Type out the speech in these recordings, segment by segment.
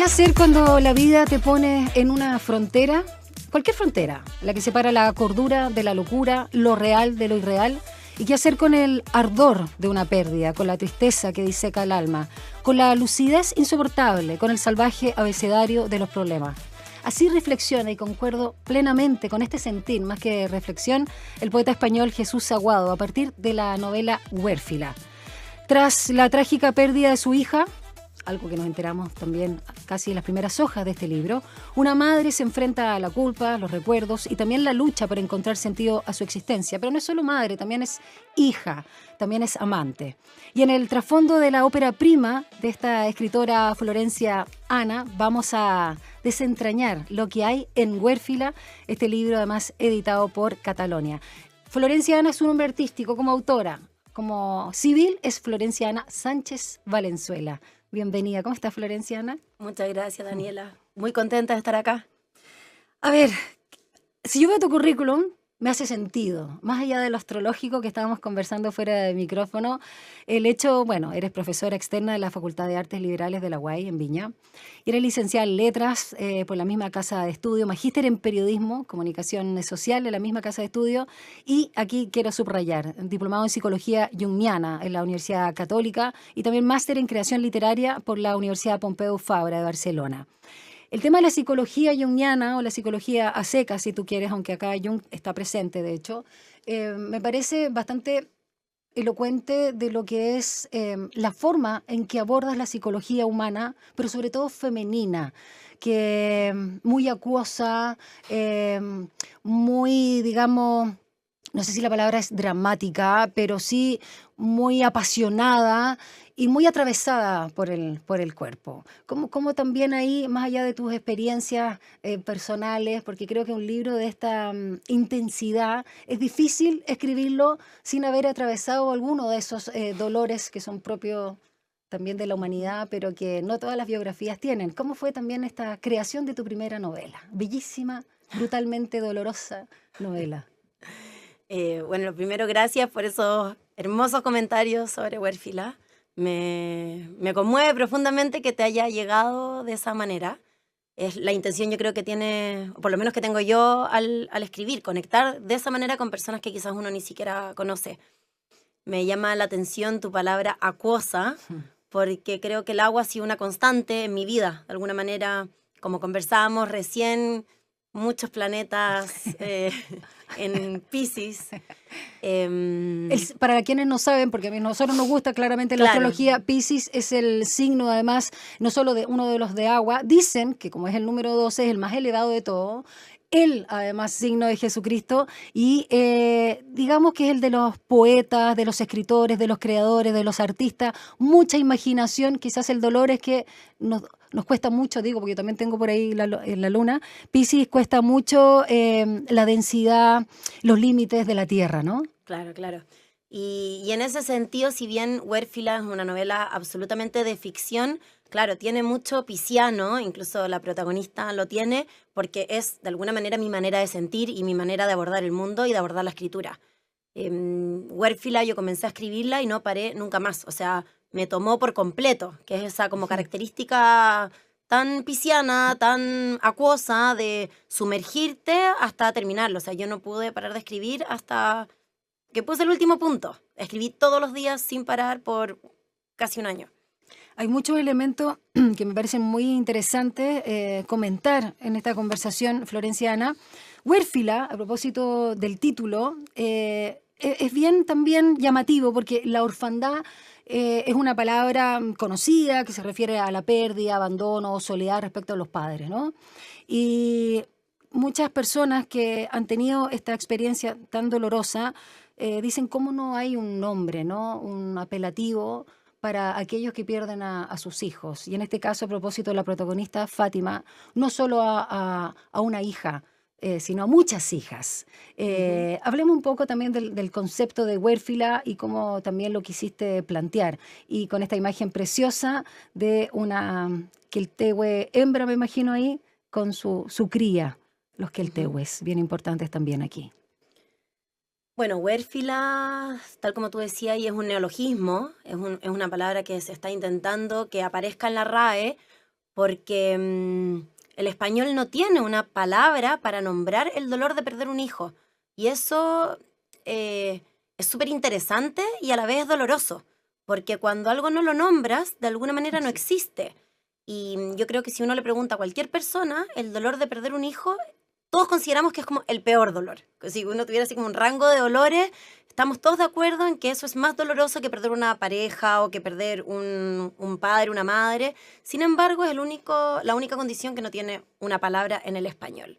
hacer cuando la vida te pone en una frontera? Cualquier frontera, la que separa la cordura de la locura, lo real de lo irreal. ¿Y qué hacer con el ardor de una pérdida, con la tristeza que diseca el alma, con la lucidez insoportable, con el salvaje abecedario de los problemas? Así reflexiona y concuerdo plenamente con este sentir, más que reflexión, el poeta español Jesús Aguado, a partir de la novela Huérfila. Tras la trágica pérdida de su hija, algo que nos enteramos también casi en las primeras hojas de este libro, una madre se enfrenta a la culpa, los recuerdos y también la lucha por encontrar sentido a su existencia. Pero no es solo madre, también es hija, también es amante. Y en el trasfondo de la ópera prima de esta escritora Florencia Ana, vamos a desentrañar lo que hay en Huérfila, este libro además editado por Catalonia. Florencia Ana es un nombre artístico como autora. Como civil es Florencia Ana Sánchez Valenzuela. Bienvenida. ¿Cómo estás, Florencia Ana? Muchas gracias, Daniela. Muy contenta de estar acá. A ver, si yo veo tu currículum, me hace sentido. Más allá de lo astrológico que estábamos conversando fuera de micrófono, el hecho, bueno, eres profesora externa de la Facultad de Artes Liberales de la UAI en Viña. Eres licenciada en Letras por la misma casa de estudio, magíster en Periodismo, Comunicación Social en la misma casa de estudio y aquí quiero subrayar, diplomado en Psicología Jungiana en la Universidad Católica y también máster en Creación Literaria por la Universidad Pompeu Fabra de Barcelona. El tema de la psicología jungiana o la psicología a secas, si tú quieres, aunque acá Jung está presente, de hecho, me parece bastante elocuente de lo que es la forma en que abordas la psicología humana, pero sobre todo femenina, que muy acuosa, muy, digamos, no sé si la palabra es dramática, pero sí muy apasionada y muy atravesada por el cuerpo. ¿Cómo también ahí, más allá de tus experiencias personales, porque creo que un libro de esta intensidad es difícil escribirlo sin haber atravesado alguno de esos dolores que son propios también de la humanidad, pero que no todas las biografías tienen? ¿Cómo fue también esta creación de tu primera novela? Bellísima, brutalmente dolorosa novela. Bueno, lo primero, gracias por esos hermosos comentarios sobre Huérfila. Me conmueve profundamente que te haya llegado de esa manera. Es la intención, yo creo que tiene, o por lo menos que tengo yo al escribir, conectar de esa manera con personas que quizás uno ni siquiera conoce. Me llama la atención tu palabra acuosa, porque creo que el agua ha sido una constante en mi vida. De alguna manera, como conversábamos recién, muchos planetas en Piscis. Para quienes no saben, porque a nosotros nos gusta claramente la astrología, Piscis es el signo, además, no solo de uno de los de agua. Dicen que como es el número 12, es el más elevado de todo. Él, además, signo de Jesucristo, y digamos que es el de los poetas, de los escritores, de los creadores, de los artistas. Mucha imaginación, quizás el dolor es que nos cuesta mucho, digo, porque yo también tengo por ahí en la luna, Piscis cuesta mucho la densidad, los límites de la tierra, ¿no? Claro, claro. Y en ese sentido, si bien Huérfila es una novela absolutamente de ficción, claro, tiene mucho pisciano, incluso la protagonista lo tiene, porque es de alguna manera mi manera de sentir y mi manera de abordar el mundo y de abordar la escritura. Huérfila yo comencé a escribirla y no paré nunca más, o sea, me tomó por completo, que es esa como característica tan pisciana, tan acuosa de sumergirte hasta terminarlo. O sea, yo no pude parar de escribir hasta que puse el último punto. Escribí todos los días sin parar por casi un año. Hay muchos elementos que me parecen muy interesantes comentar en esta conversación, Florencia Ana. Huérfila, a propósito del título, es bien también llamativo porque la orfandad es una palabra conocida que se refiere a la pérdida, abandono o soledad respecto a los padres, ¿no? Y muchas personas que han tenido esta experiencia tan dolorosa dicen cómo no hay un nombre, ¿no? Un apelativo para aquellos que pierden a sus hijos. Y en este caso, a propósito de la protagonista, Fátima, no solo a una hija, sino a muchas hijas. Hablemos un poco también del concepto de Huérfila y cómo también lo quisiste plantear. Y con esta imagen preciosa de una queltehue hembra, me imagino ahí, con su cría, los queltehues, bien importantes también aquí. Bueno, huérfila, tal como tú decías, y es un neologismo, es una palabra que se está intentando que aparezca en la RAE, porque el español no tiene una palabra para nombrar el dolor de perder un hijo. Y eso es súper interesante y a la vez doloroso, porque cuando algo no lo nombras, de alguna manera no existe. Y yo creo que si uno le pregunta a cualquier persona, el dolor de perder un hijo, todos consideramos que es como el peor dolor. Si uno tuviera así como un rango de dolores, estamos todos de acuerdo en que eso es más doloroso que perder una pareja o que perder un padre, una madre. Sin embargo, es la única condición que no tiene una palabra en el español.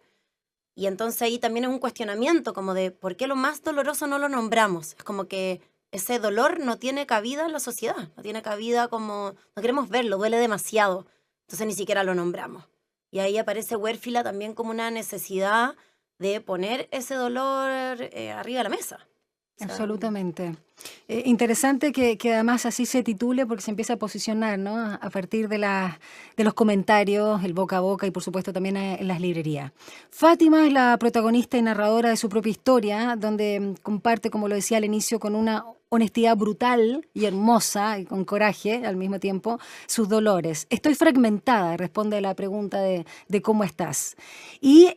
Y entonces ahí también es un cuestionamiento como de por qué lo más doloroso no lo nombramos. Es como que ese dolor no tiene cabida en la sociedad, no tiene cabida como... No queremos verlo, duele demasiado. Entonces ni siquiera lo nombramos. Y ahí aparece Huérfila también como una necesidad de poner ese dolor arriba de la mesa. O sea, absolutamente. Interesante que además así se titule porque se empieza a posicionar, ¿no? A partir de los comentarios, el boca a boca y por supuesto también en las librerías. Fátima es la protagonista y narradora de su propia historia, donde comparte, como lo decía al inicio, con una honestidad brutal y hermosa y con coraje al mismo tiempo, sus dolores. Estoy fragmentada, responde a la pregunta de cómo estás. Y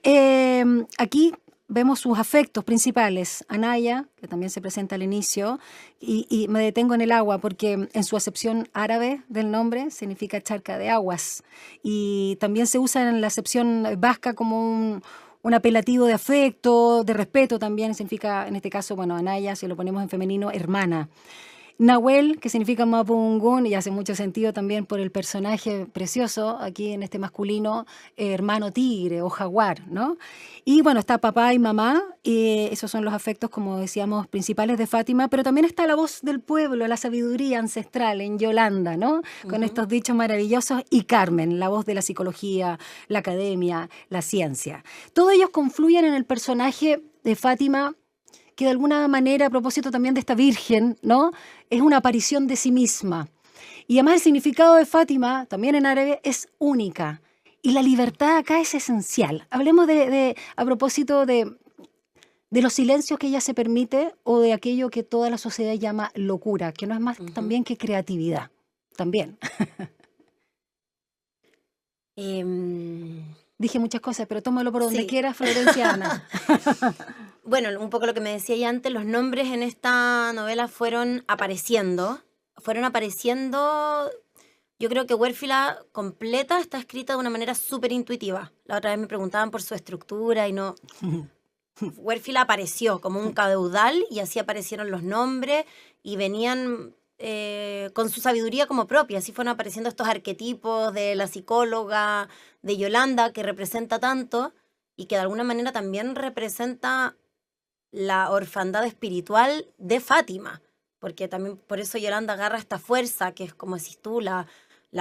aquí vemos sus afectos principales. Anaya, que también se presenta al inicio, y me detengo en el agua porque en su acepción árabe del nombre significa charca de aguas. Y también se usa en la acepción vasca como un apelativo de afecto, de respeto también, significa, en este caso, bueno, Anaya, si lo ponemos en femenino, hermana. Nahuel, que significa Mapungún, y hace mucho sentido también por el personaje precioso, aquí en este masculino, hermano tigre o jaguar, ¿no? Y bueno, está papá y mamá, y esos son los afectos, como decíamos, principales de Fátima, pero también está la voz del pueblo, la sabiduría ancestral en Yolanda, ¿no? Con estos dichos maravillosos, y Carmen, la voz de la psicología, la academia, la ciencia. Todos ellos confluyen en el personaje de Fátima, que de alguna manera, a propósito también de esta virgen, ¿no? Es una aparición de sí misma. Y además el significado de Fátima, también en árabe, es única. Y la libertad acá es esencial. Hablemos a propósito de los silencios que ella se permite o de aquello que toda la sociedad llama locura, que no es más también que creatividad. También. Dije muchas cosas, pero tómalo por donde quieras, Florenciana. Bueno, un poco lo que me decía ya antes, los nombres en esta novela fueron apareciendo. Yo creo que Huérfila completa está escrita de una manera súper intuitiva. La otra vez me preguntaban por su estructura y no... Huérfila apareció como un caudal y así aparecieron los nombres y venían con su sabiduría como propia. Así fueron apareciendo estos arquetipos de la psicóloga, de Yolanda, que representa tanto y que de alguna manera también representa la orfandad espiritual de Fátima, porque también por eso Yolanda agarra esta fuerza, que es como decís tú, la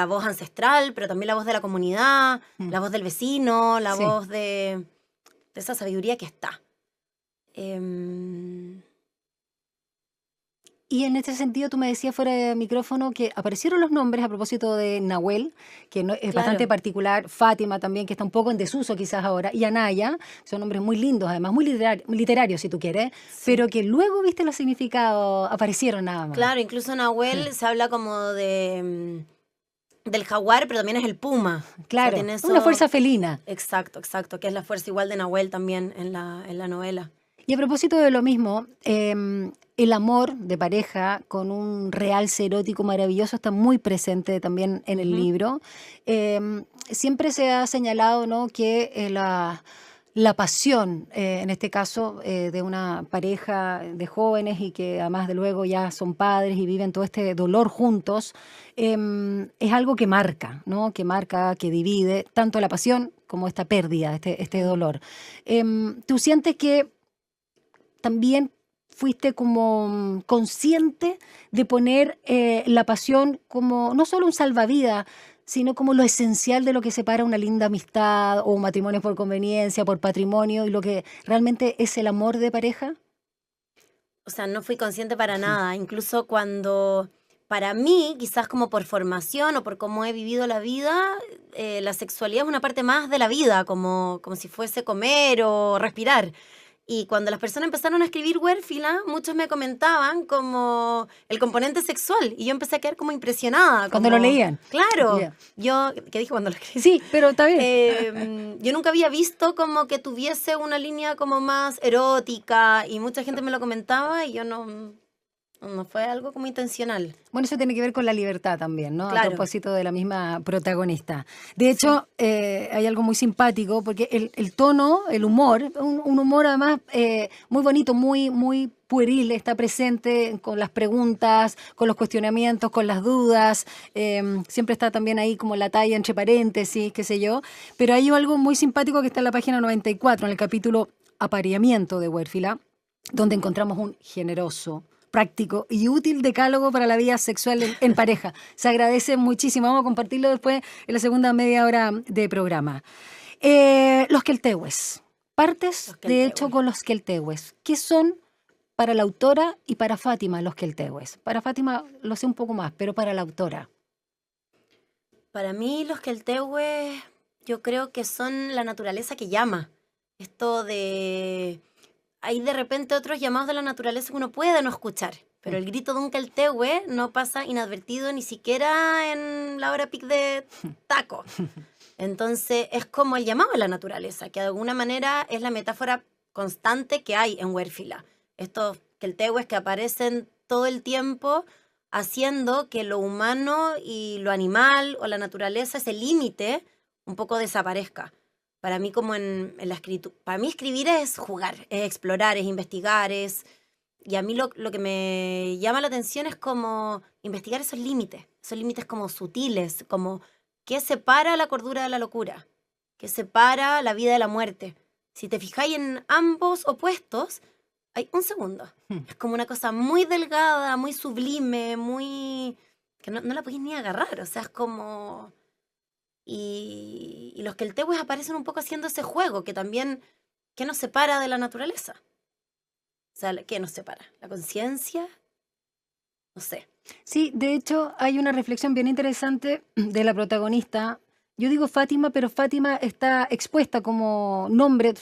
voz ancestral, pero también la voz de la comunidad, la voz del vecino, la voz de esa sabiduría que está. Y en este sentido, tú me decías fuera de micrófono que aparecieron los nombres a propósito de Nahuel, que es bastante particular, Fátima también, que está un poco en desuso quizás ahora, y Anaya, son nombres muy lindos, además muy literarios si tú quieres, pero que luego, viste los significados, aparecieron nada más. Claro, incluso Nahuel se habla como del jaguar, pero también es el puma. Claro, o sea, una fuerza felina. Exacto, que es la fuerza igual de Nahuel también en la novela. Y a propósito de lo mismo, el amor de pareja con un realce erótico maravilloso está muy presente también en el libro. Siempre se ha señalado, ¿no?, que la pasión, en este caso, de una pareja de jóvenes y que además de luego ya son padres y viven todo este dolor juntos, es algo que marca, ¿no?, que divide tanto la pasión como esta pérdida, este dolor. ¿Tú sientes que también fuiste como consciente de poner la pasión como no solo un salvavidas, sino como lo esencial de lo que separa una linda amistad o un matrimonio por conveniencia, por patrimonio, y lo que realmente es el amor de pareja? O sea, no fui consciente para nada, incluso cuando para mí, quizás como por formación o por cómo he vivido la vida, la sexualidad es una parte más de la vida, como si fuese comer o respirar. Y cuando las personas empezaron a escribir Huérfila, muchos me comentaban como el componente sexual. Y yo empecé a quedar como impresionada. Cuando lo leían. Claro. Yeah. Yo, ¿qué dije cuando lo escribí? Sí, pero está bien. Yo nunca había visto como que tuviese una línea como más erótica. Y mucha gente me lo comentaba y yo no fue algo como intencional. Bueno, eso tiene que ver con la libertad también, ¿no? Claro. A propósito de la misma protagonista. De hecho, hay algo muy simpático, porque el tono, el humor, un humor además muy bonito, muy pueril, está presente con las preguntas, con los cuestionamientos, con las dudas. Siempre está también ahí como la talla entre paréntesis, qué sé yo. Pero hay algo muy simpático que está en la página 94, en el capítulo Apareamiento de Huérfila, donde encontramos un generoso, práctico y útil decálogo para la vida sexual en pareja. Se agradece muchísimo. Vamos a compartirlo después en la segunda media hora de programa. Los queltehues. Partes, de hecho, con los queltehues. ¿Qué son para la autora y para Fátima los queltehues? Para Fátima lo sé un poco más, pero para la autora. Para mí los queltehues yo creo que son la naturaleza que llama. Esto de... Hay de repente otros llamados de la naturaleza que uno puede no escuchar, pero el grito de un queltehue no pasa inadvertido ni siquiera en la hora pic de taco. Entonces es como el llamado de la naturaleza, que de alguna manera es la metáfora constante que hay en Huérfila. Estos queltehues que aparecen todo el tiempo haciendo que lo humano y lo animal o la naturaleza, ese límite, un poco desaparezca. Para mí, como en la escritura, para mí escribir es jugar, es explorar, es investigar, y a mí lo que me llama la atención es como investigar esos límites como sutiles, como qué separa la cordura de la locura, qué separa la vida de la muerte. Si te fijáis en ambos opuestos, hay un segundo. Es como una cosa muy delgada, muy sublime, muy... que no la podéis ni agarrar, o sea, es como... Y los queltehues aparecen un poco haciendo ese juego, que también, ¿qué nos separa de la naturaleza? O sea, ¿qué nos separa? ¿La conciencia? No sé. Sí, de hecho hay una reflexión bien interesante de la protagonista. Yo digo Fátima, pero Fátima está expuesta como nombre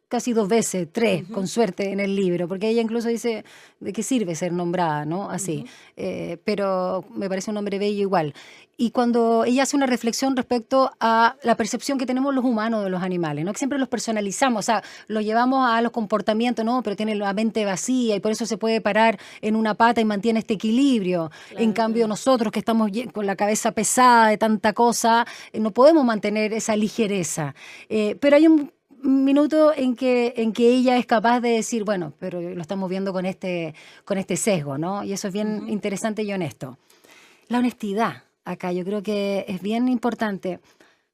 casi 2 veces, 3, con suerte, en el libro, porque ella incluso dice de qué sirve ser nombrada, ¿no? Así. Pero me parece un nombre bello igual. Y cuando ella hace una reflexión respecto a la percepción que tenemos los humanos de los animales, ¿no? Que siempre los personalizamos, o sea, los llevamos a los comportamientos, ¿no? Pero tiene la mente vacía y por eso se puede parar en una pata y mantiene este equilibrio. Claro. En cambio, nosotros que estamos con la cabeza pesada de tanta cosa, no podemos mantener esa ligereza. Pero hay un minuto en que ella es capaz de decir, bueno, pero lo estamos viendo con este sesgo, ¿no? Y eso es bien interesante y honesto. La honestidad, acá yo creo que es bien importante.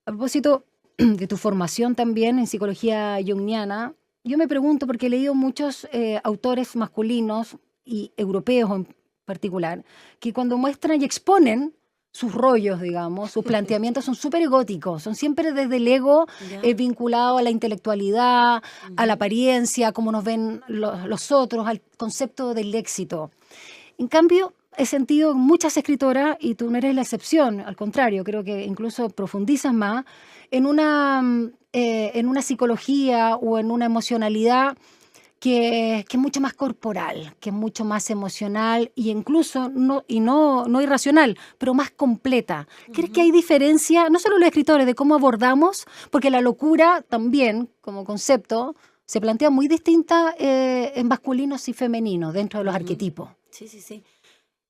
A propósito de tu formación también en psicología junguiana, yo me pregunto, porque he leído muchos autores masculinos y europeos en particular, que cuando muestran y exponen sus rollos, digamos, sus planteamientos son súper egóticos, son siempre desde el ego vinculado a la intelectualidad, a la apariencia, a cómo nos ven los otros, al concepto del éxito. En cambio, he sentido muchas escritoras, y tú no eres la excepción, al contrario, creo que incluso profundizas más, en una psicología o en una emocionalidad que es mucho más corporal, que es mucho más emocional e incluso no irracional, pero más completa. ¿Crees que hay diferencia, no solo los escritores, de cómo abordamos? Porque la locura también, como concepto, se plantea muy distinta en masculinos y femeninos dentro de los arquetipos. Sí.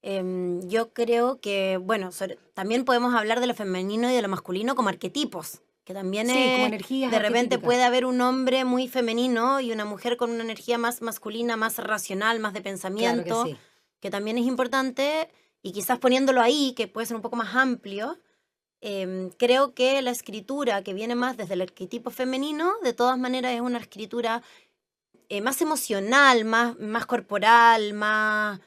Yo creo que, bueno, también podemos hablar de lo femenino y de lo masculino como arquetipos. Que también como energías de repente arquetípicas. puede haber un hombre muy femenino y una mujer con una energía más masculina, más racional, más de pensamiento, Claro que sí. que también es importante, y quizás poniéndolo ahí, que puede ser un poco más amplio, creo que la escritura que viene más desde el arquetipo femenino, de todas maneras es una escritura más emocional, más corporal, más,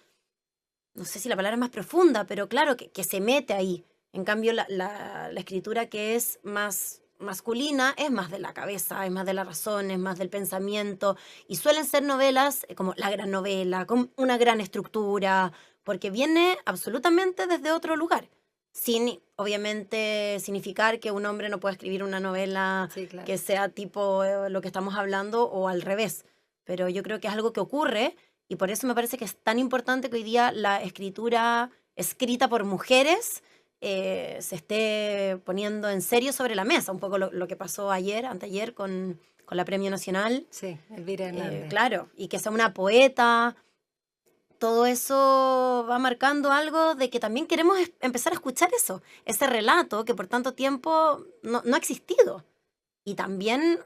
no sé si la palabra es más profunda, pero claro, que se mete ahí. En cambio, la escritura que es más masculina es más de la cabeza, es más de la razón, es más del pensamiento, y suelen ser novelas como la gran novela, con una gran estructura, porque viene absolutamente desde otro lugar, sin obviamente significar que un hombre no pueda escribir una novela que sea tipo lo que estamos hablando o al revés, pero yo creo que es algo que ocurre y por eso me parece que es tan importante que hoy día la escritura escrita por mujeres se esté poniendo en serio sobre la mesa. Un poco lo que pasó anteayer con la Premio Nacional. Sí, Elvira Hernández. Claro, y que sea una poeta. Todo eso va marcando algo de que también queremos empezar a escuchar eso, ese relato que por tanto tiempo no ha existido. Y también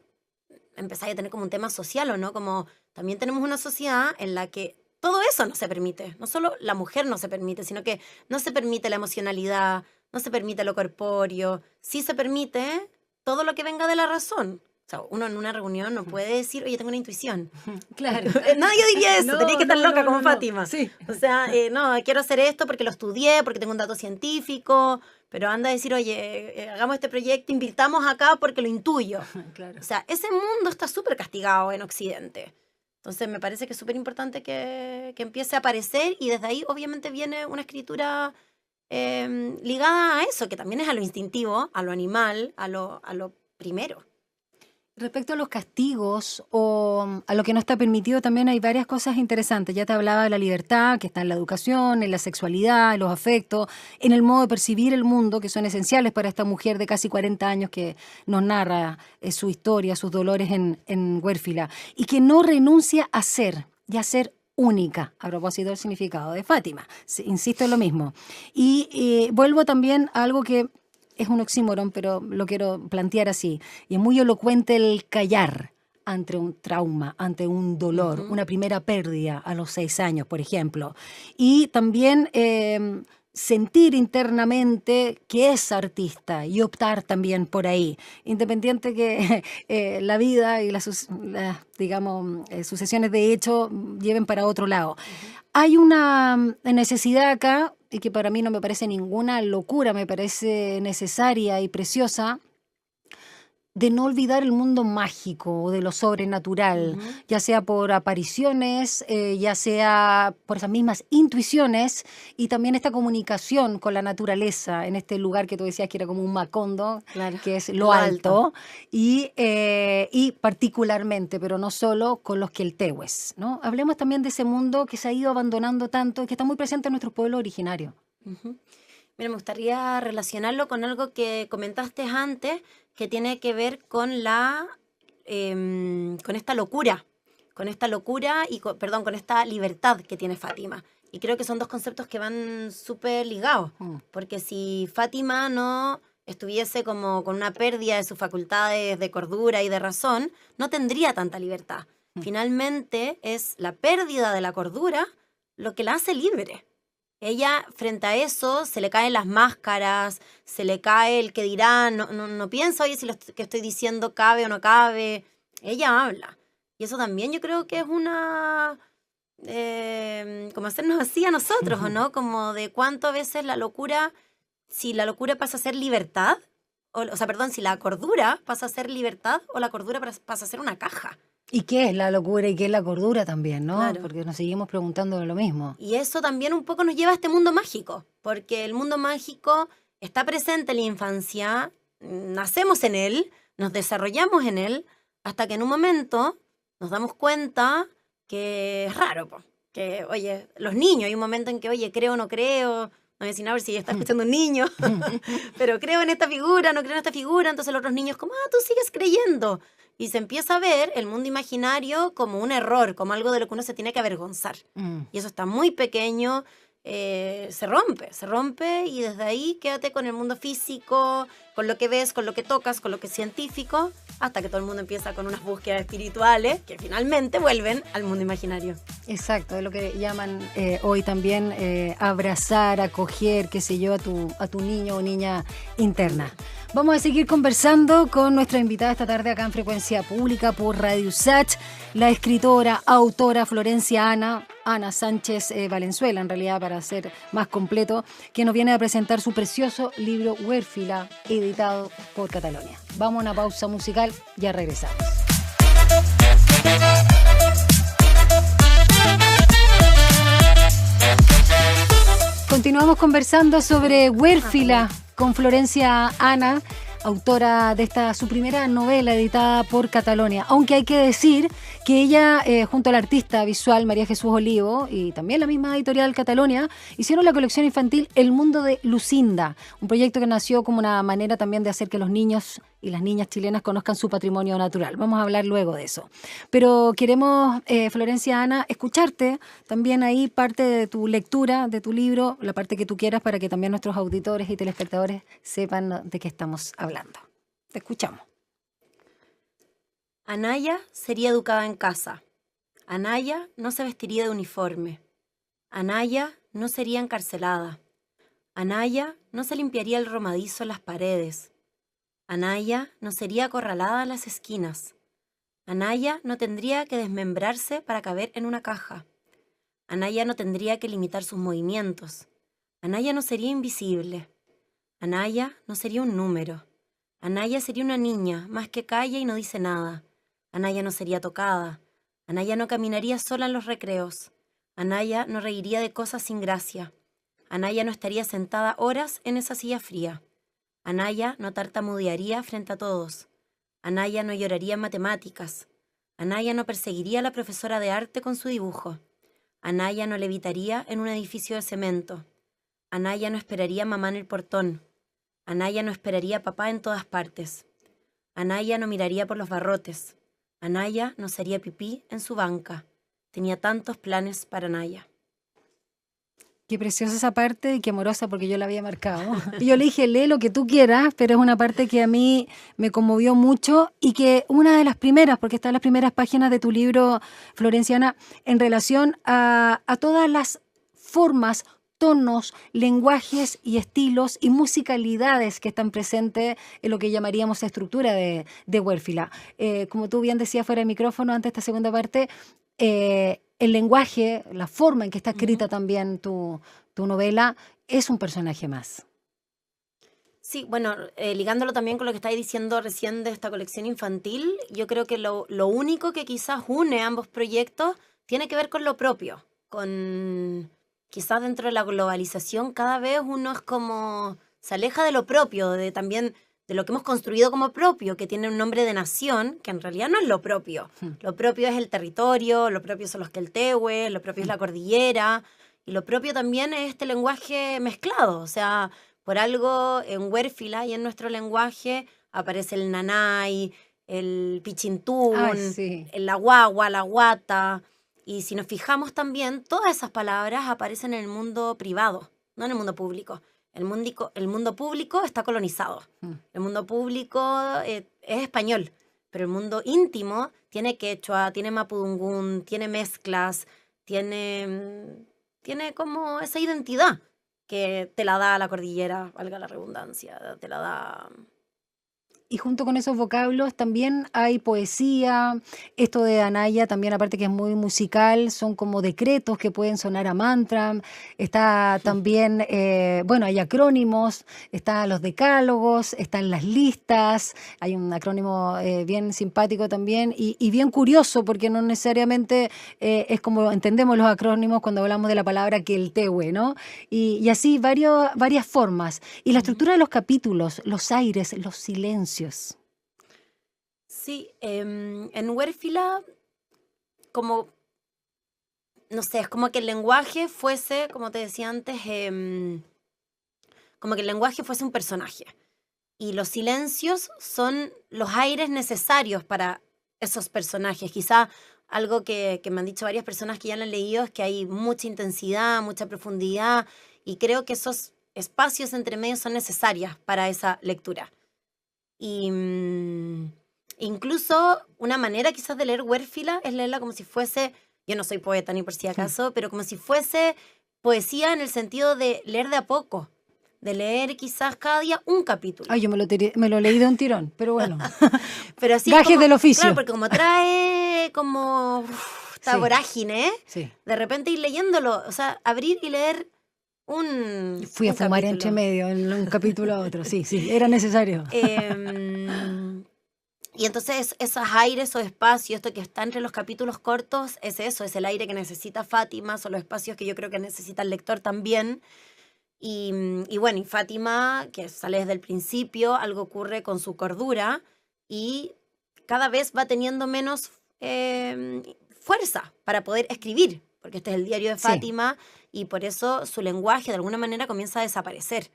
empezáis a tener como un tema social, ¿o no? Como también tenemos una sociedad en la que todo eso no se permite. No solo la mujer no se permite, sino que no se permite la emocionalidad, no se permite lo corpóreo, sí se permite todo lo que venga de la razón. O sea, uno en una reunión no puede decir, oye, tengo una intuición. Claro. Nadie diría eso, tenía que estar loca como Fátima. Sí. O sea, no, quiero hacer esto porque lo estudié, porque tengo un dato científico, pero anda a decir, oye, hagamos este proyecto, invirtamos acá porque lo intuyo. Claro. O sea, ese mundo está súper castigado en Occidente. Entonces me parece que es súper importante que empiece a aparecer y desde ahí obviamente viene una escritura ligada a eso, que también es a lo instintivo, a lo animal, a lo primero. Respecto a los castigos o a lo que no está permitido, también hay varias cosas interesantes. Ya te hablaba de la libertad, que está en la educación, en la sexualidad, en los afectos, en el modo de percibir el mundo, que son esenciales para esta mujer de casi 40 años que nos narra su historia, sus dolores en Huérfila, y que no renuncia a ser y a ser única, a propósito del significado de Fátima. Insisto en lo mismo. Y vuelvo también a algo que es un oxímoron, pero lo quiero plantear así. Y es muy elocuente el callar ante un trauma, ante un dolor, una primera pérdida a los 6 años, por ejemplo. Y también sentir internamente que es artista y optar también por ahí, independiente que la vida y las digamos, sucesiones de hecho lleven para otro lado. Hay una necesidad acá, y que para mí no me parece ninguna locura, me parece necesaria y preciosa, de no olvidar el mundo mágico o de lo sobrenatural, ya sea por apariciones, ya sea por esas mismas intuiciones y también esta comunicación con la naturaleza en este lugar que tú decías que era como un Macondo, claro, que es lo alto. Y particularmente, pero no solo, con los Keltehues, ¿no? Hablemos también de ese mundo que se ha ido abandonando tanto y que está muy presente en nuestros pueblos originarios. Mira, me gustaría relacionarlo con algo que comentaste antes, que tiene que ver con con esta locura y con esta libertad que tiene Fátima. Y creo que son dos conceptos que van súper ligados, porque si Fátima no estuviese como con una pérdida de sus facultades de cordura y de razón, no tendría tanta libertad. Finalmente es la pérdida de la cordura lo que la hace libre. Ella, frente a eso, se le caen las máscaras, se le cae el que dirá, no piensa, oye, si lo que estoy diciendo cabe o no cabe. Ella habla. Y eso también yo creo que es una... como hacernos así a nosotros, ¿o no? Como de cuánto a veces la locura, si la locura pasa a ser libertad, si la cordura pasa a ser libertad o la cordura pasa a ser una caja. ¿Y qué es la locura y qué es la cordura también, no? Claro. Porque nos seguimos preguntando lo mismo. Y eso también un poco nos lleva a este mundo mágico, porque el mundo mágico está presente en la infancia, nacemos en él, nos desarrollamos en él, hasta que en un momento nos damos cuenta que es raro, que, oye, los niños, hay un momento en que, oye, creo o no creo, no voy a decir a ver si ya está escuchando un niño, pero creo en esta figura, no creo en esta figura, entonces los otros niños como, tú sigues creyendo. Y se empieza a ver el mundo imaginario como un error, como algo de lo que uno se tiene que avergonzar. Y eso está muy pequeño, se rompe y desde ahí quédate con el mundo físico, con lo que ves, con lo que tocas, con lo que es científico, hasta que todo el mundo empieza con unas búsquedas espirituales que finalmente vuelven al mundo imaginario. Exacto, es lo que llaman hoy también abrazar, acoger, qué sé yo, a tu niño o niña interna. Vamos a seguir conversando con nuestra invitada esta tarde acá en Frecuencia Pública por Radio USACH, la escritora, autora Florencia Ana Sánchez Valenzuela, en realidad para ser más completo, que nos viene a presentar su precioso libro Huérfila, editado por Catalonia. Vamos a una pausa musical, ya regresamos. Continuamos conversando sobre Huérfila con Florencia Ana, autora de su primera novela editada por Catalonia. Aunque hay que decir que ella, junto al artista visual María Jesús Olivo y también la misma editorial Catalonia, hicieron la colección infantil El Mundo de Lucinda, un proyecto que nació como una manera también de hacer que los niños y las niñas chilenas conozcan su patrimonio natural. Vamos a hablar luego de eso. Pero queremos, Florencia, Ana, escucharte también ahí parte de tu lectura, de tu libro, la parte que tú quieras para que también nuestros auditores y telespectadores sepan de qué estamos hablando. Te escuchamos. Anaya sería educada en casa. Anaya no se vestiría de uniforme. Anaya no sería encarcelada. Anaya no se limpiaría el romadizo en las paredes. Anaya no sería acorralada en las esquinas. Anaya no tendría que desmembrarse para caber en una caja. Anaya no tendría que limitar sus movimientos. Anaya no sería invisible. Anaya no sería un número. Anaya sería una niña, más que calla y no dice nada. Anaya no sería tocada. Anaya no caminaría sola en los recreos. Anaya no reiría de cosas sin gracia. Anaya no estaría sentada horas en esa silla fría. Anaya no tartamudearía frente a todos. Anaya no lloraría en matemáticas. Anaya no perseguiría a la profesora de arte con su dibujo. Anaya no levitaría en un edificio de cemento. Anaya no esperaría a mamá en el portón. Anaya no esperaría a papá en todas partes. Anaya no miraría por los barrotes. Anaya no sería pipí en su banca. Tenía tantos planes para Anaya. Qué preciosa esa parte y qué amorosa porque yo la había marcado. Y yo le dije, lee lo que tú quieras, pero es una parte que a mí me conmovió mucho y que una de las primeras, porque está en las primeras páginas de tu libro, Florenciana, en relación a todas las formas, tonos, lenguajes y estilos y musicalidades que están presentes en lo que llamaríamos estructura de Huérfila. Como tú bien decías fuera de micrófono antes de esta segunda parte, el lenguaje, la forma en que está escrita también tu novela, es un personaje más. Sí, bueno, ligándolo también con lo que estáis diciendo recién de esta colección infantil, yo creo que lo único que quizás une ambos proyectos tiene que ver con lo propio, con quizás dentro de la globalización cada vez uno es como, se aleja de lo propio, también de lo que hemos construido como propio, que tiene un nombre de nación, que en realidad no es lo propio. Lo propio es el territorio, lo propio son los Keltehue, lo propio es la cordillera, y lo propio también es este lenguaje mezclado. O sea, por algo en Huérfila y en nuestro lenguaje aparece el nanay, el pichintún, sí, la guagua, la guata. Y si nos fijamos también, todas esas palabras aparecen en el mundo privado, no en el mundo público. El mundo público está colonizado. El mundo público es español, pero el mundo íntimo tiene quechua, tiene mapudungún, tiene mezclas, tiene como esa identidad que te la da la cordillera, valga la redundancia, te la da. Y junto con esos vocablos también hay poesía. Esto de Anaya también, aparte que es muy musical, son como decretos que pueden sonar a mantra. Está también, bueno, hay acrónimos, están los decálogos, están las listas. Hay un acrónimo bien simpático también y bien curioso porque no necesariamente es como entendemos los acrónimos cuando hablamos de la palabra Keltehue, ¿no? Y así varias formas. Y la estructura de los capítulos, los aires, los silencios. Sí, en Huérfila, como, no sé, es como que el lenguaje fuese, como te decía antes, como que el lenguaje fuese un personaje. Y los silencios son los aires necesarios para esos personajes. Quizá algo que me han dicho varias personas que ya lo han leído es que hay mucha intensidad, mucha profundidad, y creo que esos espacios entre medio son necesarios para esa lectura. Y incluso una manera quizás de leer Huérfila es leerla como si fuese, yo no soy poeta ni por si acaso, pero como si fuese poesía en el sentido de leer de a poco, de leer quizás cada día un capítulo. Ay, yo me lo leí de un tirón, pero bueno. Pero así gajes como, del oficio. Claro, porque como trae como esta vorágine, sí. De repente ir leyéndolo, o sea, abrir y leer Fui a fumar capítulo. entre medio en un capítulo a otro, sí, era necesario. Y entonces esos aires o espacios, esto que está entre los capítulos cortos, es eso, es el aire que necesita Fátima, son los espacios que yo creo que necesita el lector también. Y bueno, y Fátima, que sale desde el principio, algo ocurre con su cordura y cada vez va teniendo menos fuerza para poder escribir, porque este es el diario de Sí. Fátima y por eso su lenguaje de alguna manera comienza a desaparecer.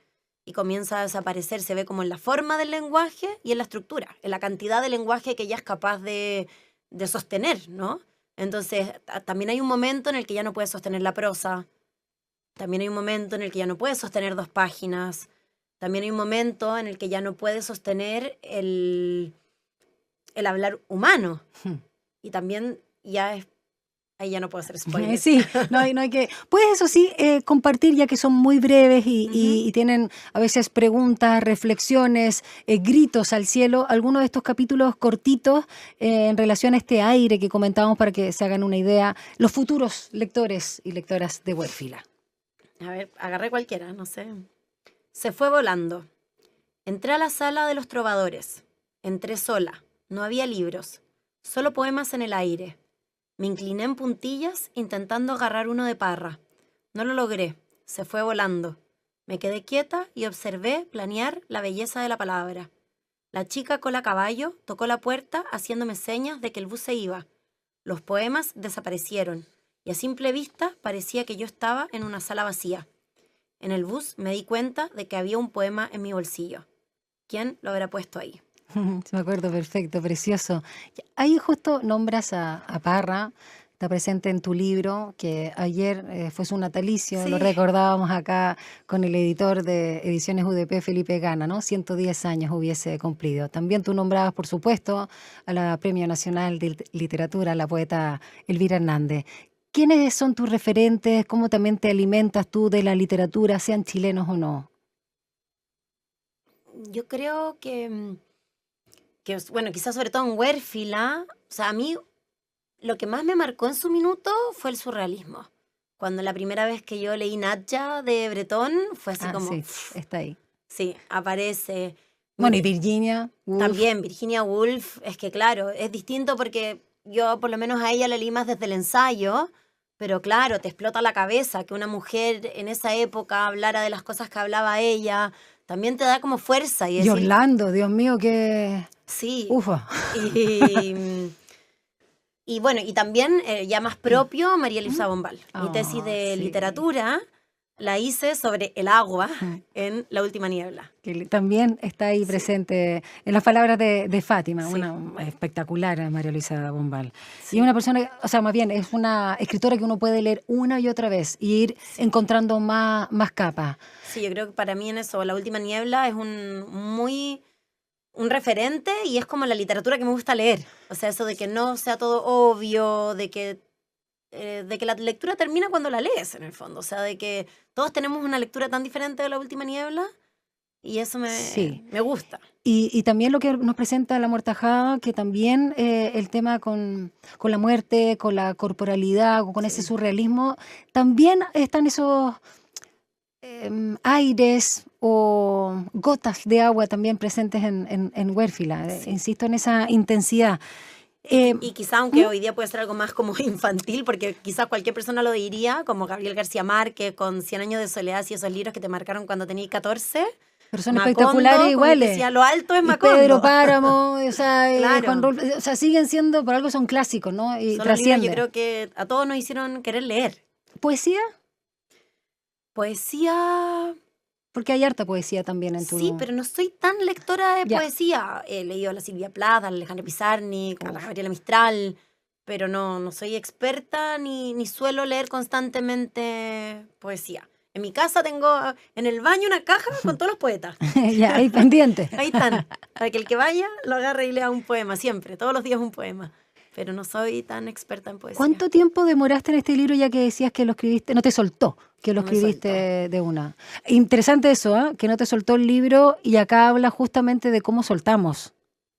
Y comienza a desaparecer, se ve como en la forma del lenguaje y en la estructura, en la cantidad de lenguaje que ella es capaz de sostener, ¿no? Entonces, también hay un momento en el que ya no puede sostener la prosa, también hay un momento en el que ya no puede sostener 2 páginas, también hay un momento en el que ya no puede sostener el hablar humano. Y también ya es, ahí ya no puedo hacer spoilers. Sí, no hay que... Puedes, eso sí, compartir, ya que son muy breves y tienen a veces preguntas, reflexiones, gritos al cielo, algunos de estos capítulos cortitos en relación a este aire que comentábamos para que se hagan una idea, los futuros lectores y lectoras de Huérfila. A ver, agarré cualquiera, no sé. Se fue volando. Entré a la sala de los trovadores. Entré sola. No había libros. Solo poemas en el aire. Me incliné en puntillas intentando agarrar uno de Parra. No lo logré. Se fue volando. Me quedé quieta y observé planear la belleza de la palabra. La chica cola caballo tocó la puerta haciéndome señas de que el bus se iba. Los poemas desaparecieron y a simple vista parecía que yo estaba en una sala vacía. En el bus me di cuenta de que había un poema en mi bolsillo. ¿Quién lo habrá puesto ahí? Me acuerdo, perfecto, precioso. Ahí justo nombras a Parra, está presente en tu libro, que ayer fue su natalicio, Sí. lo recordábamos acá con el editor de Ediciones UDP, Felipe Gana, ¿no? 110 años hubiese cumplido. También tú nombrabas, por supuesto, a la Premio Nacional de Literatura, la poeta Elvira Hernández. ¿Quiénes son tus referentes? ¿Cómo también te alimentas tú de la literatura, sean chilenos o no? Yo creo que bueno, quizás sobre todo en Huérfila, o sea, a mí lo que más me marcó en su minuto fue el surrealismo. Cuando la primera vez que yo leí Natja de Bretón, fue así como, Sí, está ahí. sí, aparece. Bueno, y Virginia, uf. También Virginia Woolf, es que claro, es distinto porque yo por lo menos a ella la leí más desde el ensayo, pero claro, te explota la cabeza que una mujer en esa época hablara de las cosas que hablaba ella, también te da como fuerza y Y decir, Orlando, Dios mío, qué... sí, Ufa. y bueno, y también ya más propio, María Luisa Bombal. Mi tesis de sí. literatura la hice sobre el agua en La última niebla. Que también está ahí presente en las palabras de Fátima, Sí. una espectacular María Luisa Bombal. Sí. Y una persona, o sea, más bien, es una escritora que uno puede leer una y otra vez y ir encontrando más capas. Sí, yo creo que para mí en eso, La última niebla es un referente y es como la literatura que me gusta leer. O sea, eso de que no sea todo obvio, de que la lectura termina cuando la lees, en el fondo. O sea, de que todos tenemos una lectura tan diferente de La última niebla y eso me gusta. Y también lo que nos presenta La Amortajada, que también el tema con la muerte, con la corporalidad, con ese surrealismo, también están esos aires o gotas de agua también presentes en Huérfila. Insisto en esa intensidad. Y quizá, aunque hoy día puede ser algo más como infantil, porque quizás cualquier persona lo diría, como Gabriel García Márquez con 100 años de soledad y esos libros que te marcaron cuando tenías 14. Pero son Macondo, espectaculares iguales. Decía, lo alto es y Macondo. Pedro Páramo, o sea, claro. Juan Rolfe, o sea, siguen siendo, por algo son clásicos, ¿no? Y son trascienden. Libros, yo creo que a todos nos hicieron querer leer. ¿Poesía? Poesía... Porque hay harta poesía también en tu... Sí, pero no soy tan lectora de poesía. He leído a la Silvia Plath, a la Alejandra Pizarnik, a la Gabriela Mistral, pero no soy experta ni suelo leer constantemente poesía. En mi casa tengo en el baño una caja con todos los poetas. Ya, ahí pendiente. Ahí están, para que el que vaya lo agarre y lea un poema, siempre, todos los días un poema. Pero no soy tan experta en poesía. ¿Cuánto tiempo demoraste en este libro ya que decías que lo escribiste? No te soltó, que lo escribiste de una. Interesante eso, ¿eh? Que no te soltó el libro y acá habla justamente de cómo soltamos.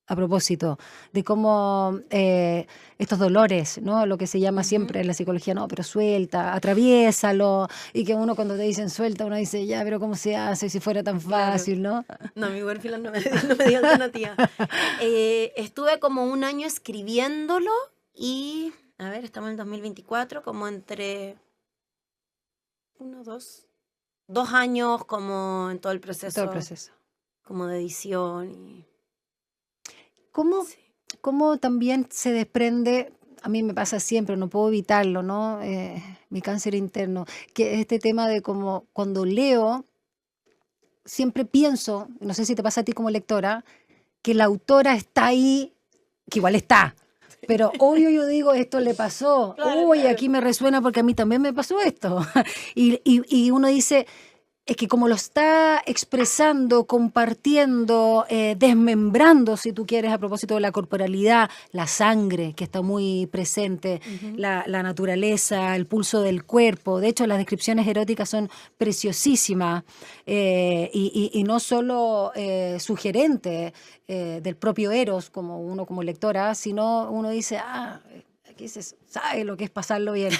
A propósito, de cómo estos dolores, ¿no? Lo que se llama siempre en la psicología, no, pero suelta, atraviésalo, y que uno cuando te dicen suelta, uno dice, ya, pero ¿cómo se hace si fuera tan fácil, ¿no? No, mi Huérfila no me dio alternativa. Estuve como un año escribiéndolo y, a ver, estamos en el 2024, como entre 1, 2, 2 años como en todo el proceso, todo el proceso. como de edición. Y... ¿Cómo, Sí. cómo también se desprende? A mí me pasa siempre, no puedo evitarlo, ¿no? Mi cáncer interno, que es este tema de como cuando leo, siempre pienso, no sé si te pasa a ti como lectora, que la autora está ahí, que igual está, pero obvio yo digo, esto le pasó, Claro, uy, claro. aquí me resuena porque a mí también me pasó esto. Y uno dice, es que como lo está expresando, compartiendo, desmembrando, si tú quieres, a propósito de la corporalidad, la sangre que está muy presente, la naturaleza, el pulso del cuerpo. De hecho, las descripciones eróticas son preciosísimas y no solo sugerentes del propio Eros, como uno como lectora, sino uno dice, aquí se sabe lo que es pasarlo bien.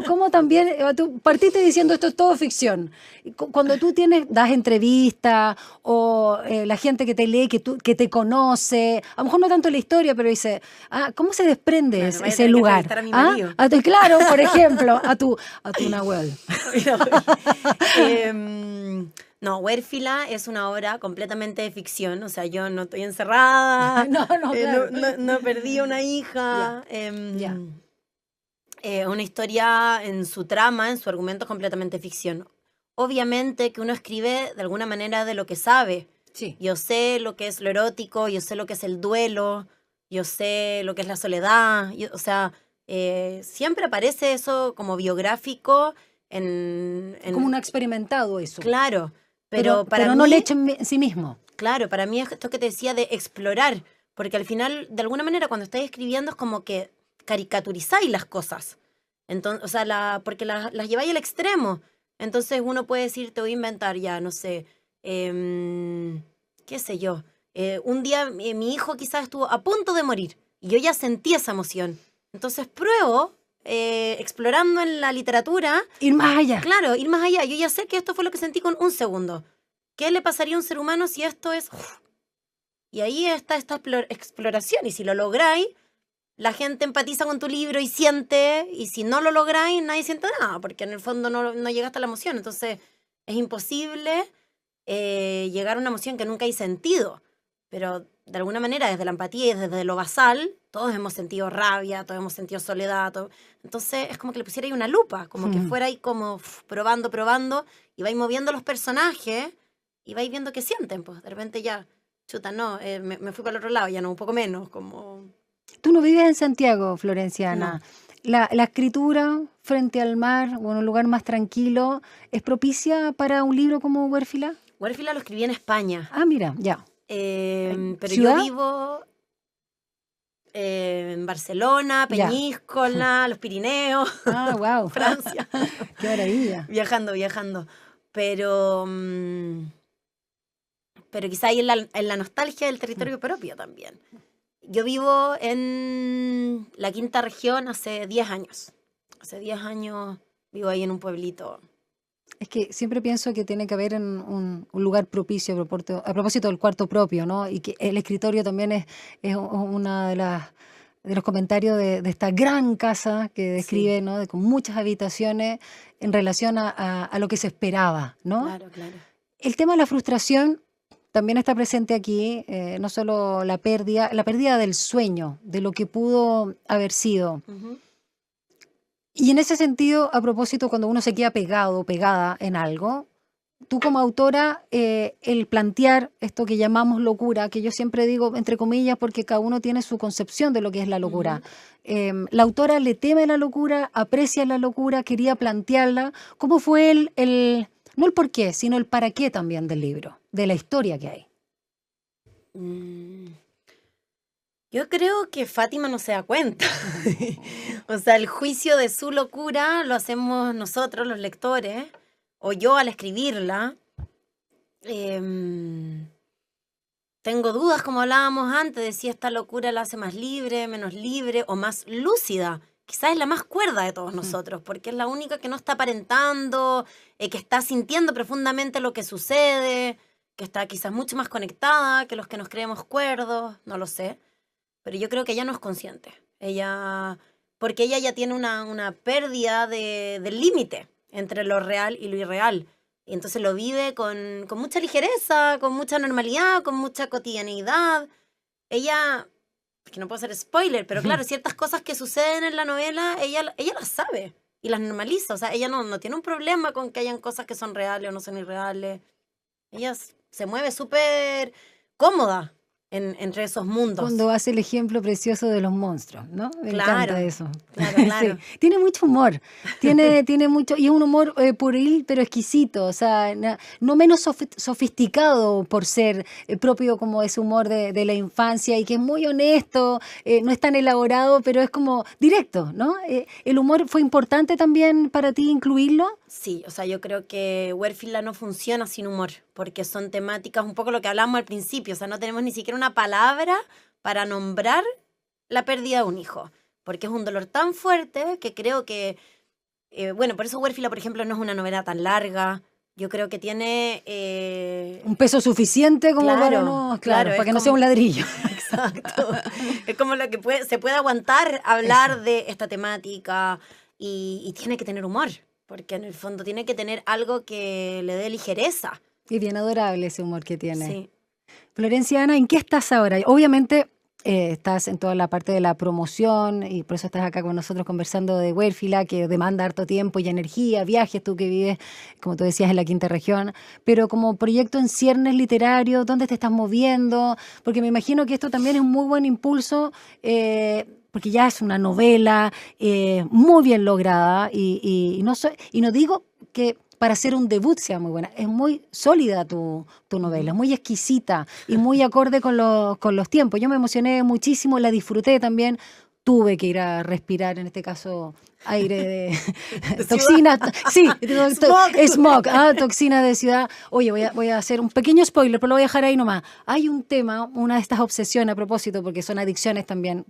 ¿Cómo también, tú partiste diciendo esto es todo ficción? Cuando tú das entrevistas o la gente que te lee, que te conoce, a lo mejor no tanto la historia, pero dice, ¿cómo se desprende Claro, vaya a ese tener que lugar? entrevistar a mi marido. Claro, por ejemplo, a tu Nahuel. No, Huérfila es una obra completamente de ficción, o sea, yo no estoy encerrada, No, claro. no perdí a una hija, Ya. Una historia en su trama, en su argumento es completamente ficción. Obviamente que uno escribe de alguna manera de lo que sabe. Sí. Yo sé lo que es lo erótico, yo sé lo que es el duelo, yo sé lo que es la soledad, o sea, siempre aparece eso como biográfico Como un experimentado eso. Claro, pero para pero mí... no le echa en sí mismo. Claro, para mí es esto que te decía de explorar, porque al final, de alguna manera, cuando estáis escribiendo es como que caricaturizáis las cosas. Entonces, o sea, porque las lleváis al extremo. Entonces uno puede decir, te voy a inventar ya, no sé, qué sé yo. Un día mi hijo quizás estuvo a punto de morir y yo ya sentí esa emoción. Entonces pruebo, explorando en la literatura, Ir más allá. claro, ir más allá. Yo ya sé que esto fue lo que sentí con un segundo. ¿Qué le pasaría a un ser humano si esto es...? Y ahí está esta exploración. Y si lo lográis, la gente empatiza con tu libro y siente. Y si no lo lográis, nadie siente nada, porque en el fondo no llegaste a la emoción. Entonces, es imposible llegar a una emoción que nunca hay sentido. Pero, de alguna manera, desde la empatía y desde lo basal, todos hemos sentido rabia, todos hemos sentido soledad. Entonces, es como que le pusiera ahí una lupa, como que fuera ahí como probando, y vais moviendo los personajes y vais viendo qué sienten. Pues de repente ya, chuta, no, me fui para el otro lado, ya no, un poco menos, como... Tú no vives en Santiago, Florenciana. No. La escritura frente al mar o en un lugar más tranquilo es propicia para un libro como Huérfila. Huérfila lo escribí en España. Mira, ya. Pero ¿Ciudad? yo vivo en Barcelona, Ya. Peñíscola, los Pirineos, Wow. Francia. Qué maravilla. Viajando. Pero, pero quizá ahí en la nostalgia del territorio propio también. Yo vivo en la quinta región hace 10 años. Hace 10 años vivo ahí en un pueblito. Es que siempre pienso que tiene que haber un lugar propicio a propósito del cuarto propio, ¿no? Y que el escritorio también es una de los comentarios de esta gran casa que describe, Sí. ¿no? Con muchas habitaciones en relación a lo que se esperaba, ¿no? Claro. El tema de la frustración también está presente aquí, no solo la pérdida del sueño, de lo que pudo haber sido. Uh-huh. Y en ese sentido, a propósito, cuando uno se queda pegado o pegada en algo, tú como autora, el plantear esto que llamamos locura, que yo siempre digo entre comillas porque cada uno tiene su concepción de lo que es la locura. La autora le teme la locura, aprecia la locura, quería plantearla. ¿Cómo fue no el por qué, sino el para qué también del libro, de la historia que hay? Yo creo que Fátima no se da cuenta. O sea, el juicio de su locura lo hacemos nosotros, los lectores, o yo al escribirla. Tengo dudas, como hablábamos antes, de si esta locura la hace más libre, menos libre o más lúcida. Quizás es la más cuerda de todos nosotros, porque es la única que no está aparentando, que está sintiendo profundamente lo que sucede, que está quizás mucho más conectada que los que nos creemos cuerdos, no lo sé. Pero yo creo que ella no es consciente. Porque ella ya tiene una pérdida del límite entre lo real y lo irreal. Y entonces lo vive con mucha ligereza, con mucha normalidad, con mucha cotidianeidad. Ella, que no puedo hacer spoiler, pero claro, ciertas cosas que suceden en la novela, ella las sabe y las normaliza. O sea, ella no tiene un problema con que hayan cosas que son reales o no son irreales. Ella se mueve súper cómoda entre esos mundos. Cuando hace el ejemplo precioso de los monstruos, ¿no? Me encanta eso. Claro. Sí. Tiene mucho humor, tiene mucho, y es un humor pueril pero exquisito, o sea, no menos sofisticado por ser propio como ese humor de la infancia y que es muy honesto, no es tan elaborado, pero es como directo, ¿no? ¿El humor fue importante también para ti incluirlo? Sí, o sea, yo creo que Huérfila no funciona sin humor, porque son temáticas un poco lo que hablamos al principio, o sea, no tenemos ni siquiera una palabra para nombrar la pérdida de un hijo, porque es un dolor tan fuerte que creo que, bueno, por eso Huérfila, por ejemplo, no es una novela tan larga, yo creo que tiene... un peso suficiente como para que no sea un ladrillo. Exacto. Es como lo que se puede aguantar hablar de esta temática y tiene que tener humor. Porque en el fondo tiene que tener algo que le dé ligereza. Y bien adorable ese humor que tiene. Sí. Florencia, Ana, ¿en qué estás ahora? Obviamente estás en toda la parte de la promoción y por eso estás acá con nosotros conversando de Huérfila, que demanda harto tiempo y energía, viajes, tú que vives, como tú decías, en la quinta región, pero como proyecto en ciernes literarios, ¿dónde te estás moviendo? Porque me imagino que esto también es un muy buen impulso, porque ya es una novela muy bien lograda y no digo que para hacer un debut sea muy buena, es muy sólida tu novela, es muy exquisita y muy acorde con los tiempos. Yo me emocioné muchísimo, la disfruté también, tuve que ir a respirar, en este caso aire de toxinas, sí, smog, toxina de ciudad. Oye, voy a hacer un pequeño spoiler, pero lo voy a dejar ahí nomás. Hay un tema, una de estas obsesiones a propósito, porque son adicciones también,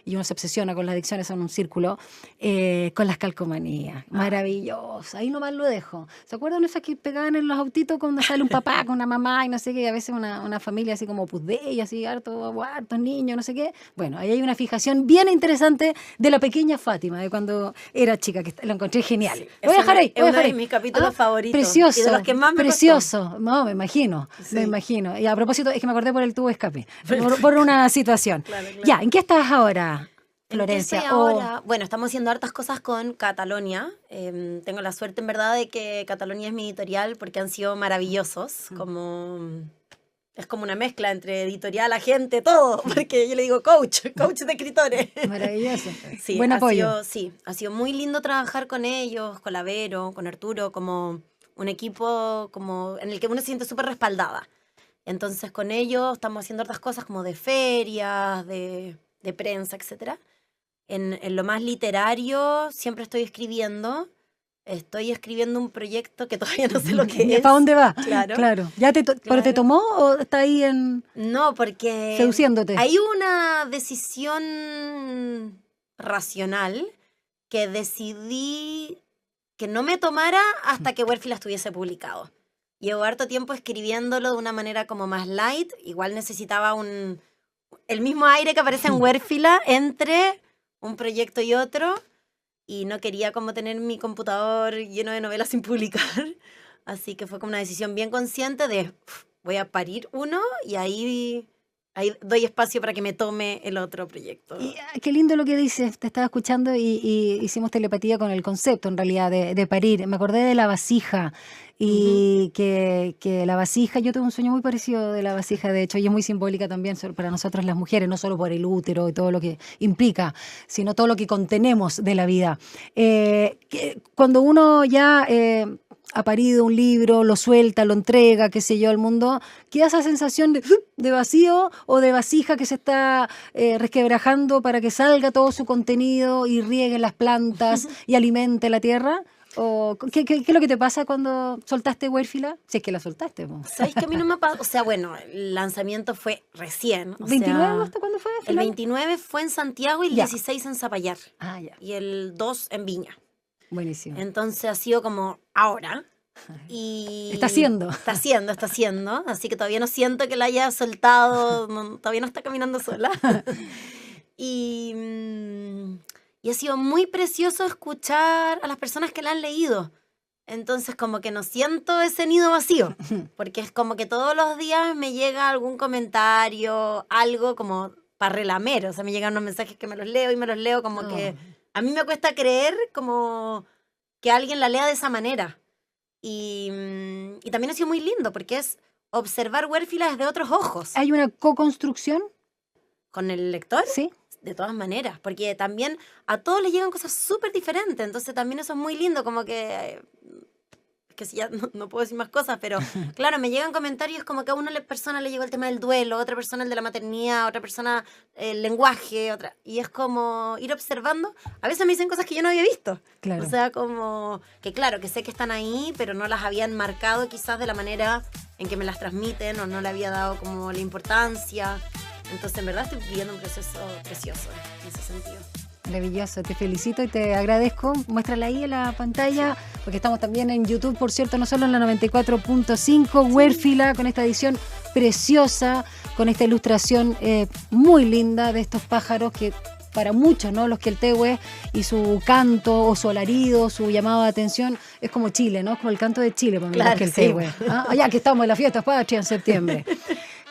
y uno se obsesiona con las adicciones, son un círculo, con las calcomanías. Maravilloso, ahí nomás lo dejo. ¿Se acuerdan esas que pegaban en los autitos cuando sale un papá con una mamá y no sé qué, y a veces una familia así como y así, hartos niños, no sé qué? Bueno, ahí hay una fijación bien interesante de la pequeña Fátima, de cuando era chica, que lo encontré genial. Sí, voy a dejar ahí. Es uno de mis capítulos favoritos. Precioso. Y de los que más me precioso. costó. No, me imagino. Sí. Me imagino. Y a propósito, es que me acordé por el tubo de escape. por una situación. Claro. Ya, ¿en qué estás ahora, Florencia? ¿En qué estoy ahora? Bueno, estamos haciendo hartas cosas con Catalonia. Tengo la suerte, en verdad, de que Catalonia es mi editorial porque han sido maravillosos. Es como una mezcla entre editorial, agente, todo, porque yo le digo coach de escritores. Maravilloso. Sí, buen apoyo. Ha sido muy lindo trabajar con ellos, con la Vero, con Arturo, como un equipo como en el que uno se siente súper respaldada. Entonces con ellos estamos haciendo otras cosas como de ferias, de prensa, etc. En lo más literario siempre estoy escribiendo. Estoy escribiendo un proyecto que todavía no sé lo que es. ¿Para dónde va? Claro. ¿Ya ¿Pero te tomó o está ahí en...? No, porque... seduciéndote. Hay una decisión racional que decidí que no me tomara hasta que Huérfila estuviese publicado. Llevo harto tiempo escribiéndolo de una manera como más light. Igual necesitaba el mismo aire que aparece en Huérfila entre un proyecto y otro. Y no quería como tener mi computador lleno de novelas sin publicar. Así que fue como una decisión bien consciente de voy a parir uno y ahí doy espacio para que me tome el otro proyecto. Y, qué lindo lo que dices, te estaba escuchando y hicimos telepatía con el concepto en realidad de parir. Me acordé de la vasija y que la vasija, yo tengo un sueño muy parecido de la vasija, de hecho, y es muy simbólica también para nosotras las mujeres, no solo por el útero y todo lo que implica, sino todo lo que contenemos de la vida. Cuando uno ya... ha parido un libro, lo suelta, lo entrega, qué sé yo, al mundo, queda esa sensación de vacío o de vasija que se está resquebrajando para que salga todo su contenido y riegue las plantas y alimente la tierra. ¿O qué es lo que te pasa cuando soltaste Huérfila? Si es que la soltaste. ¿Sabes que a mí no me pasa? O sea, bueno, el lanzamiento fue recién. ¿29 hasta cuándo fue? El 29 fue en Santiago y el 16 en Zapallar. Ya. Y el 2 en Viña. Buenísimo. Entonces ha sido como ahora. Y está haciendo. Así que todavía no siento que la haya soltado, todavía no está caminando sola. Y ha sido muy precioso escuchar a las personas que la han leído. entonces como que no siento ese nido vacío, porque es como que todos los días me llega algún comentario, algo como para relamer, o sea, me llegan unos mensajes que me los leo como que a mí me cuesta creer como que alguien la lea de esa manera. Y también ha sido muy lindo porque es observar Huérfila desde otros ojos. ¿Hay una co-construcción? ¿Con el lector? Sí. De todas maneras, porque también a todos les llegan cosas súper diferentes, entonces también eso es muy lindo, como que si ya no puedo decir más cosas, pero claro, me llegan comentarios como que a una persona le llegó el tema del duelo, a otra persona el de la maternidad, a otra persona el lenguaje, y es como ir observando. A veces me dicen cosas que yo no había visto. Claro. O sea, como que claro, que sé que están ahí, pero no las habían marcado quizás de la manera en que me las transmiten o no le había dado como la importancia. Entonces, en verdad, estoy viviendo un proceso precioso en ese sentido. Maravilloso, te felicito y te agradezco. Muéstrala ahí en la pantalla, porque estamos también en YouTube, por cierto, no solo en la 94.5, Huérfila, con esta edición preciosa, con esta ilustración muy linda de estos pájaros que para muchos, ¿no? Los Queltehue y su canto o su alarido, su llamado de atención, es como Chile, ¿no? Es como el canto de Chile, para claro, los Queltehue. Sí. ¿Ah? Allá que estamos en la fiesta patria en septiembre.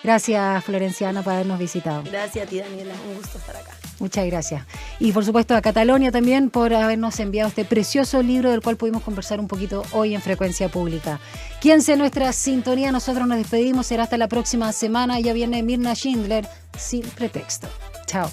Gracias, Florenciana, por habernos visitado. Gracias a ti, Daniela. Un gusto estar acá. Muchas gracias. Y por supuesto a Catalonia también por habernos enviado este precioso libro del cual pudimos conversar un poquito hoy en Frecuencia Pública. Quédense en nuestra sintonía, nosotros nos despedimos, será hasta la próxima semana. Ya viene Mirna Schindler, Sin Pretexto. Chao.